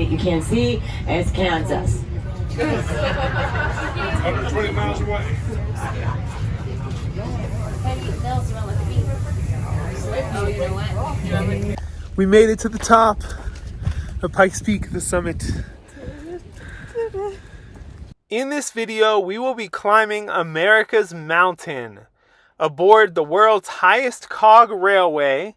you can't see, it's Kansas. 120 miles away. We made it to the top of Pikes Peak, the summit. In this video, we will be climbing America's Mountain aboard the world's highest cog railway,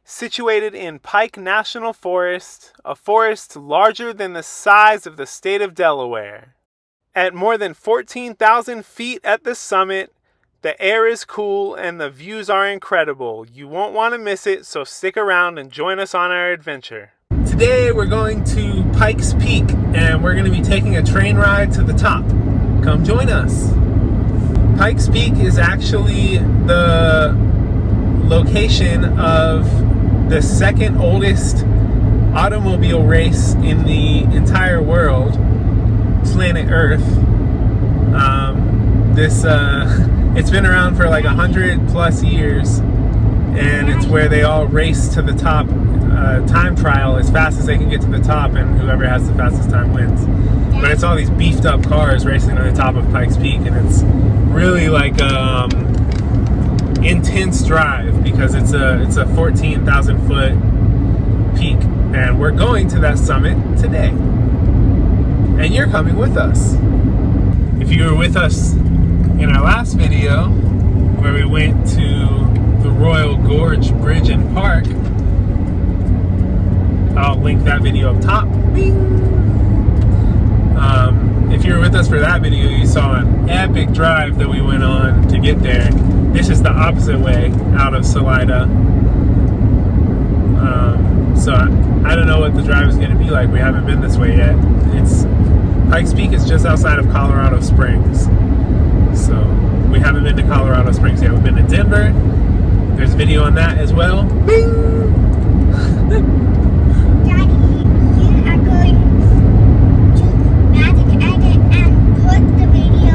situated in Pike National Forest, a forest larger than the size of the state of Delaware. At more than 14,000 feet at the summit, the air is cool and the views are incredible. You won't want to miss it, so stick around and join us on our adventure. Today we're going to Pikes Peak and we're going to be taking a train ride to the top. Come join us. Pikes Peak is actually the location of the second oldest automobile race in the entire world, planet Earth. It's been around for like 100 plus years, and it's where they all race to the top, time trial as fast as they can get to the top, and whoever has the fastest time wins. But it's all these beefed up cars racing to the top of Pikes Peak, and it's really like intense drive because it's a 14,000 foot peak, and we're going to that summit today, and you're coming with us. If you were with us in our last video where we went to the Royal Gorge Bridge and Park, I'll link that video up top. If you were with us for that video, you saw an epic drive that we went on to get there. This is the opposite way out of Salida. So I don't know what the drive is going to be like. We haven't been this way yet. Pikes Peak is just outside of Colorado Springs. So we haven't been to Colorado Springs yet. We've been to Denver. There's a video on that as well. Bing! Daddy, you are going to magic edit and put the video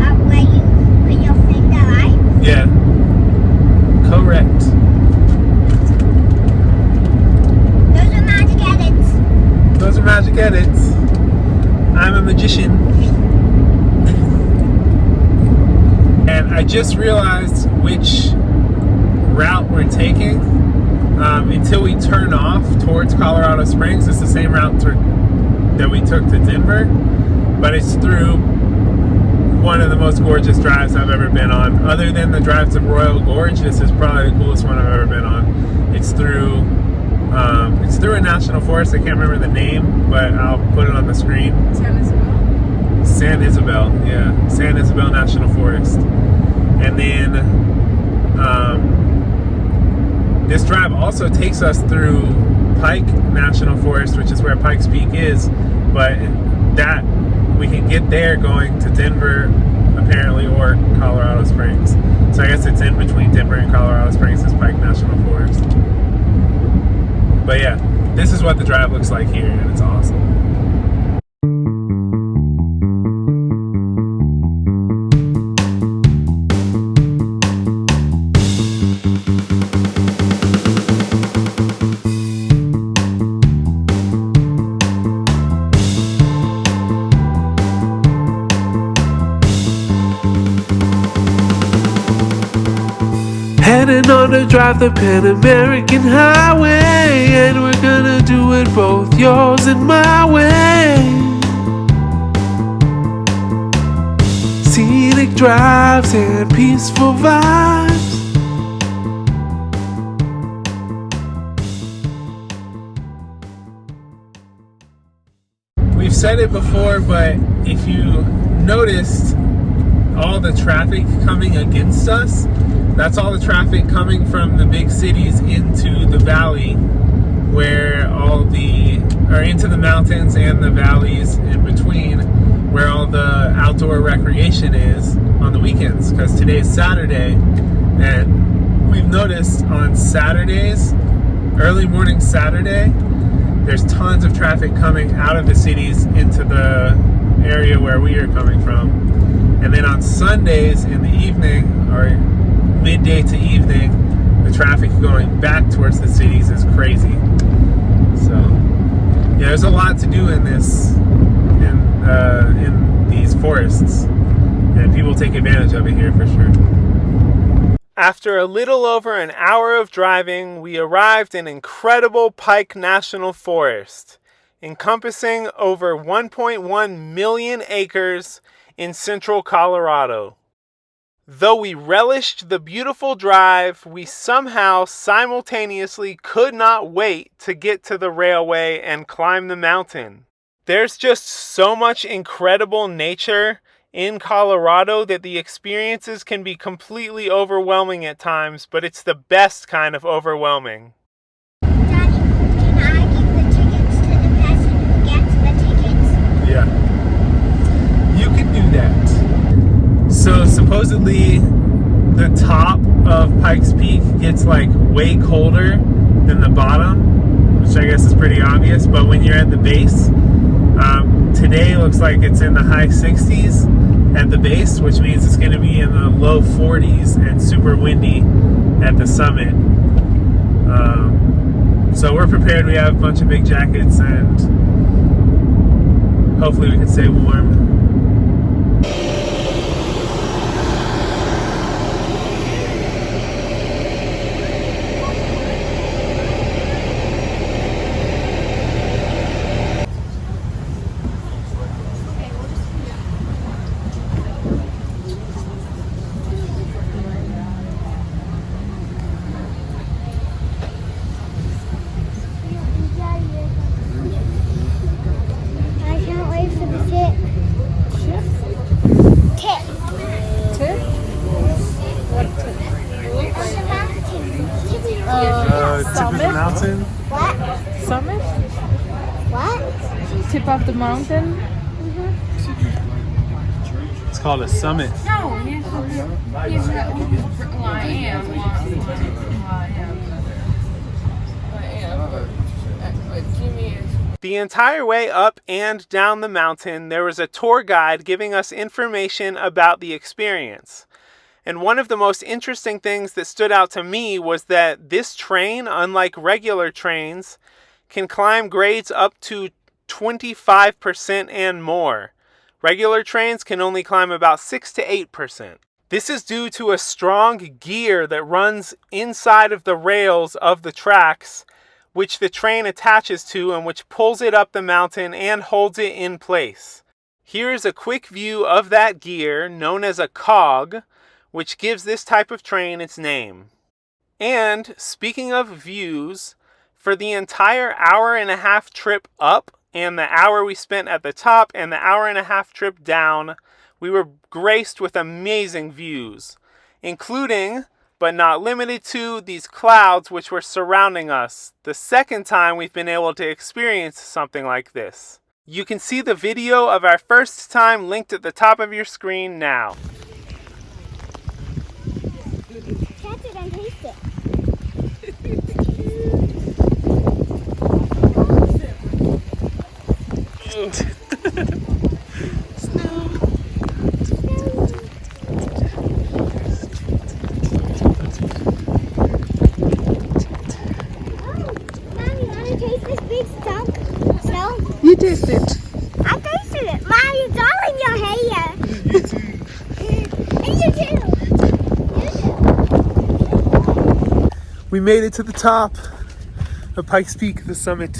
up where you put your finger, right? Yeah. Correct. Those are magic edits. Those are magic edits. I'm a magician. And I just realized which route we're taking until we turn off towards Colorado Springs. It's the same route that we took to Denver, but it's through one of the most gorgeous drives I've ever been on. Other than the drive to Royal Gorge, this is probably the coolest one I've ever been on. It's through a national forest. I can't remember the name, but I'll put it on the screen. San Isabel, yeah. San Isabel National Forest. And then this drive also takes us through Pike National Forest, which is where Pikes Peak is, but that we can get there going to Denver, apparently, or Colorado Springs. So I guess it's in between Denver and Colorado Springs is Pike National Forest. But yeah, this is what the drive looks like here, and it's awesome. Heading on to drive the Pan American Highway, and we're gonna do it both yours and my way. Scenic drives and peaceful vibes. We've said it before, but if you noticed all the traffic coming against us, that's all the traffic coming from the big cities into the valley, where into the mountains and the valleys in between, where all the outdoor recreation is on the weekends, because today's Saturday, and we've noticed on Saturdays, early morning Saturday, there's tons of traffic coming out of the cities into the area where we are coming from. And then on Sundays in the evening, or midday to evening, the traffic going back towards the cities is crazy. So Yeah, there's a lot to do in these forests, and people take advantage of it here for sure. After a little over an hour of driving, we arrived in incredible Pike National Forest, encompassing over 1.1 million acres in central Colorado. Though we relished the beautiful drive, we somehow simultaneously could not wait to get to the railway and climb the mountain. There's just so much incredible nature in Colorado that the experiences can be completely overwhelming at times, but it's the best kind of overwhelming. Daddy, can I give the tickets to the person who gets the tickets? Yeah. You can do that. So supposedly the top of Pikes Peak gets like way colder than the bottom, which I guess is pretty obvious, but when you're at the base, today looks like it's in the high 60s at the base, which means it's going to be in the low 40s and super windy at the summit. So we're prepared. We have a bunch of big jackets and hopefully we can stay warm. I can't wait for the tip. Tip. Tip? What tip? On the mountain. Tip of the Summit? mountain. What? Summit? What? Tip of the mountain? It's called a summit. No, he's not. Well, I am. Jimmy is. The entire way up and down the mountain, there was a tour guide giving us information about the experience. And one of the most interesting things that stood out to me was that this train, unlike regular trains, can climb grades up to 25% and more. Regular trains can only climb about 6 to 8%. This is due to a strong gear that runs inside of the rails of the tracks, which the train attaches to and which pulls it up the mountain and holds it in place. Here's a quick view of that gear, known as a cog, which gives this type of train its name. And speaking of views, for the entire hour-and-a-half trip up and the hour we spent at the top and the hour-and-a-half trip down, we were graced with amazing views, including, but not limited to, these clouds which were surrounding us. The second time we've been able to experience something like this. You can see the video of our first time linked at the top of your screen now. Catch it and taste it. Mommy, want to taste this big stump? No? You taste it. I tasted it. Mommy, it's all in your hair. And you too. We made it to the top of Pikes Peak, the summit.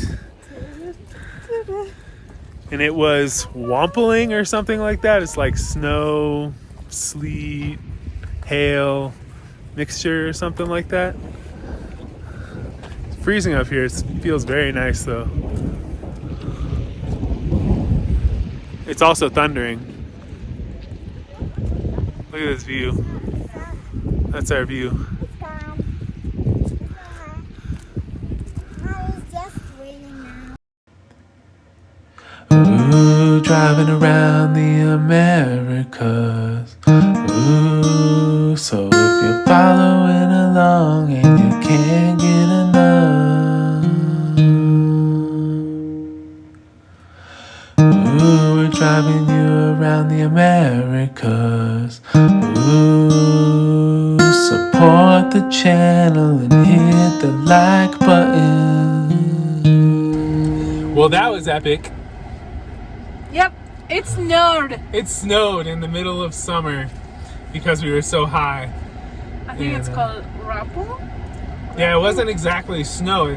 And it was wampling or something like that. It's like snow, sleet, hail, mixture or something like that. It's freezing up here. It feels very nice though. It's also thundering. Look at this view. That's our view. It's gone. Mommy's just waiting now. Ooh, driving around the Americas. Ooh, so if you're following along and you can't get enough. Ooh, we're driving you around the Americas. Ooh, support the channel and hit the like button. Well, that was epic. Yep, it snowed. It snowed in the middle of summer because we were so high. I think it's And, called revel. Yeah, it wasn't exactly snow.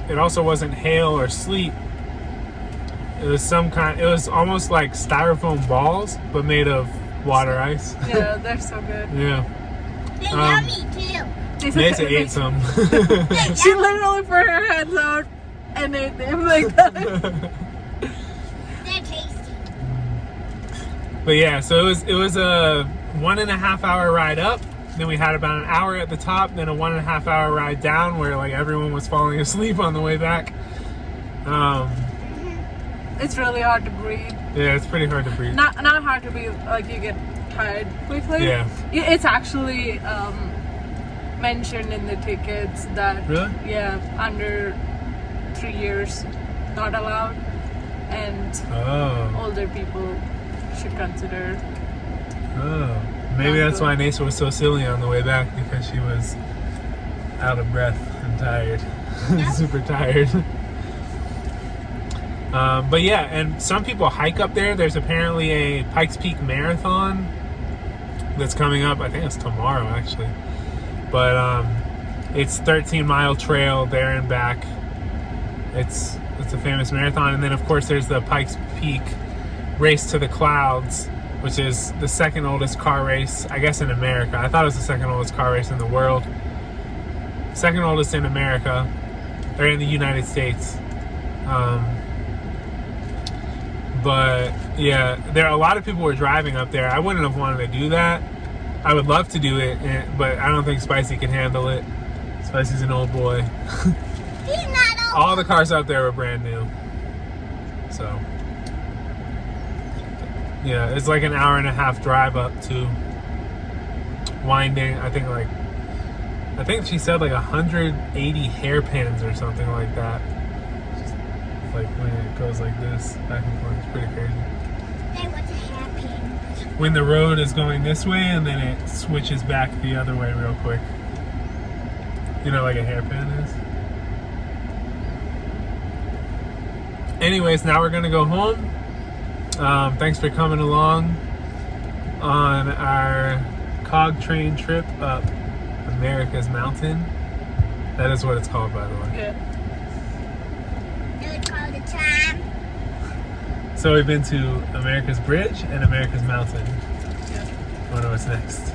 It also wasn't hail or sleet. It was some kind. It was almost like styrofoam balls, but made of water ice. Yeah, they're so good. Yeah. They're yummy too. Mesa ate some. She literally put her hands out and ate them like that. They're tasty. But yeah, so it was a 1.5 hour ride up. Then we had about an hour at the top, then a 1.5 hour ride down where like everyone was falling asleep on the way back. It's really hard to breathe. Yeah, it's pretty hard to breathe. Not hard to breathe, like you get tired quickly. Yeah. It's actually mentioned in the tickets that Really? yeah, under 3 years not allowed, and older people should consider. Oh. Maybe that's why Nasa was so silly on the way back, because she was out of breath and tired. Super tired. But yeah, and some people hike up there. There's apparently a Pikes Peak marathon that's coming up. I think it's tomorrow, actually. But it's 13-mile trail there and back. It's a famous marathon. And then, of course, there's the Pikes Peak Race to the Clouds, which is the second oldest car race, I guess, in America. I thought it was the second oldest car race in the world. Second oldest in America, or in the United States. But yeah, there are a lot of people were driving up there. I wouldn't have wanted to do that. I would love to do it, but I don't think Spicy can handle it. Spicy's an old boy. He's not old. All the cars up there were brand new. So yeah, it's like an 1.5 hour drive up to winding. I think she said like 180 hairpins or something like that. Just like when it goes like this back and forth, it's pretty crazy. Hey, what's a hairpin? When the road is going this way and then it switches back the other way real quick. You know, like a hairpin is. Anyways, now we're gonna go home. Thanks for coming along on our cog train trip up America's Mountain. That is what it's called, by the way. Yeah. Do it all the time. So we've been to America's Bridge and America's Mountain. Yeah. I wonder what's next.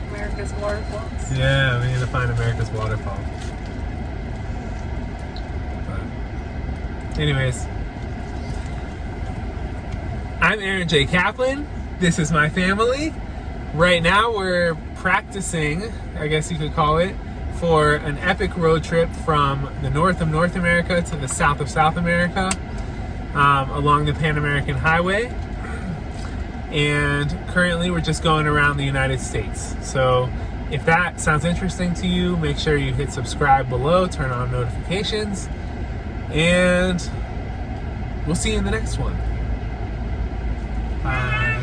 America's waterfalls. Yeah, we need to find America's waterfall. But anyways, I'm Aaron J. Kaplan. This is my family. Right now we're practicing, I guess you could call it, for an epic road trip from the north of North America to the south of South America, along the Pan American Highway. And currently we're just going around the United States. So if that sounds interesting to you, make sure you hit subscribe below, turn on notifications, and we'll see you in the next one. Bye.